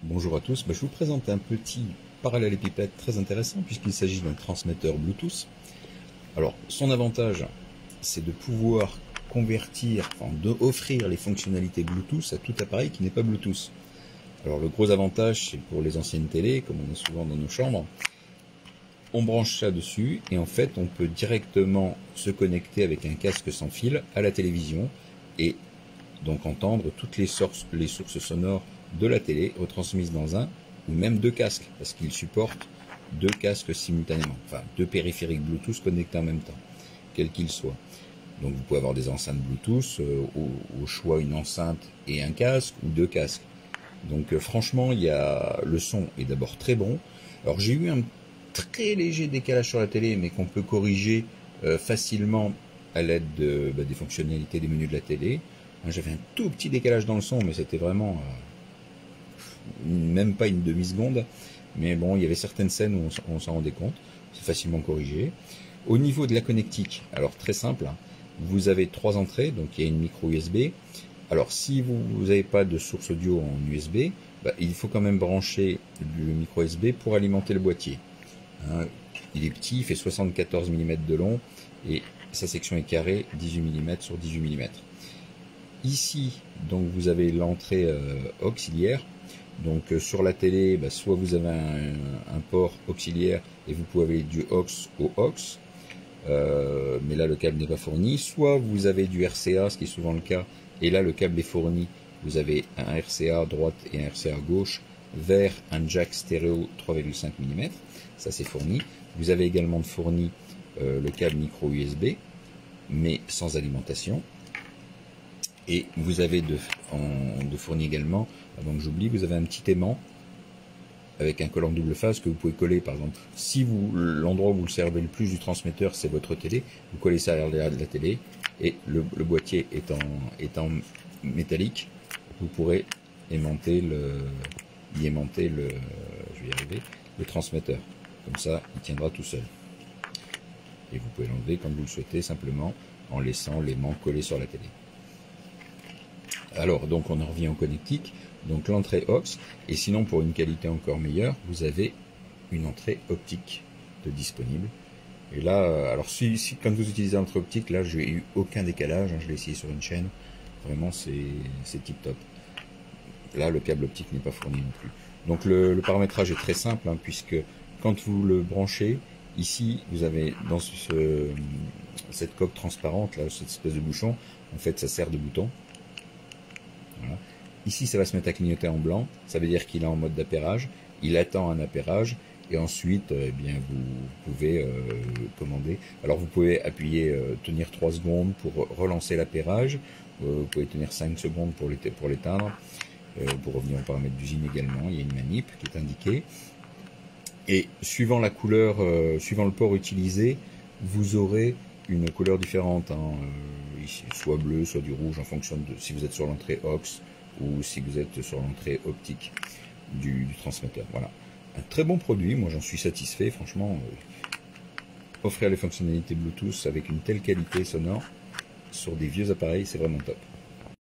Bonjour à tous, je vous présente un petit parallélépipède très intéressant puisqu'il s'agit d'un transmetteur Bluetooth. Alors son avantage c'est de pouvoir convertir, d'offrir les fonctionnalités Bluetooth à tout appareil qui n'est pas Bluetooth. Alors le gros avantage c'est pour les anciennes télés, comme on est souvent dans nos chambres, on branche ça dessus et en fait on peut directement se connecter avec un casque sans fil à la télévision et donc entendre toutes les sources sonores de la télé retransmises dans un ou même deux casques, parce qu'il supporte deux casques simultanément, enfin deux périphériques Bluetooth connectés en même temps, quels qu'ils soient. Donc vous pouvez avoir des enceintes Bluetooth, au choix une enceinte et un casque, ou deux casques. Donc franchement, le son est d'abord très bon. Alors j'ai eu un très léger décalage sur la télé, mais qu'on peut corriger facilement à l'aide des fonctionnalités des menus de la télé. J'avais un tout petit décalage dans le son, mais c'était vraiment même pas une demi-seconde. Mais bon, il y avait certaines scènes où on s'en rendait compte. C'est facilement corrigé. Au niveau de la connectique, alors très simple, vous avez trois entrées, donc il y a une micro USB. Alors si vous n'avez pas de source audio en USB, il faut quand même brancher le micro USB pour alimenter le boîtier. Il est petit, il fait 74 mm de long et sa section est carrée, 18 mm sur 18 mm. Ici, donc vous avez l'entrée auxiliaire. Donc sur la télé, soit vous avez un port auxiliaire et vous pouvez aller du aux au aux, mais là le câble n'est pas fourni. Soit vous avez du RCA, ce qui est souvent le cas, et là le câble est fourni. Vous avez un RCA à droite et un RCA à gauche vers un jack stéréo 3,5 mm. Ça c'est fourni. Vous avez également fourni le câble micro USB, mais sans alimentation. Et vous avez de fourni également, avant que j'oublie, vous avez un petit aimant avec un collant double face que vous pouvez coller, par exemple. Si l'endroit où vous le servez le plus du transmetteur, c'est votre télé, vous collez ça à l'arrière de la télé, et le boîtier étant métallique, vous pourrez aimanter le transmetteur. Comme ça, il tiendra tout seul. Et vous pouvez l'enlever quand vous le souhaitez, simplement en laissant l'aimant collé sur la télé. Alors, donc on en revient au connectique, donc l'entrée aux, et sinon pour une qualité encore meilleure, vous avez une entrée optique de disponible. Et là, alors quand vous utilisez l'entrée optique, là j'ai eu aucun décalage, je l'ai essayé sur une chaîne, vraiment c'est tip top. Là le câble optique n'est pas fourni non plus. Donc le paramétrage est très simple, puisque quand vous le branchez, ici vous avez dans cette coque transparente, là, cette espèce de bouchon, en fait ça sert de bouton. Voilà. Ici ça va se mettre à clignoter en blanc, ça veut dire qu'il est en mode d'appairage, il attend un appairage et ensuite vous pouvez commander. Alors vous pouvez appuyer, tenir 3 secondes pour relancer l'appairage, vous pouvez tenir 5 secondes pour l'éteindre, pour revenir aux paramètres d'usine également, il y a une manip qui est indiquée. Et suivant la couleur, suivant le port utilisé, vous aurez une couleur différente, ici, soit bleu, soit du rouge, en fonction de si vous êtes sur l'entrée aux ou si vous êtes sur l'entrée optique du transmetteur. Voilà, un très bon produit, moi j'en suis satisfait, franchement. Offrir les fonctionnalités Bluetooth avec une telle qualité sonore sur des vieux appareils, c'est vraiment top.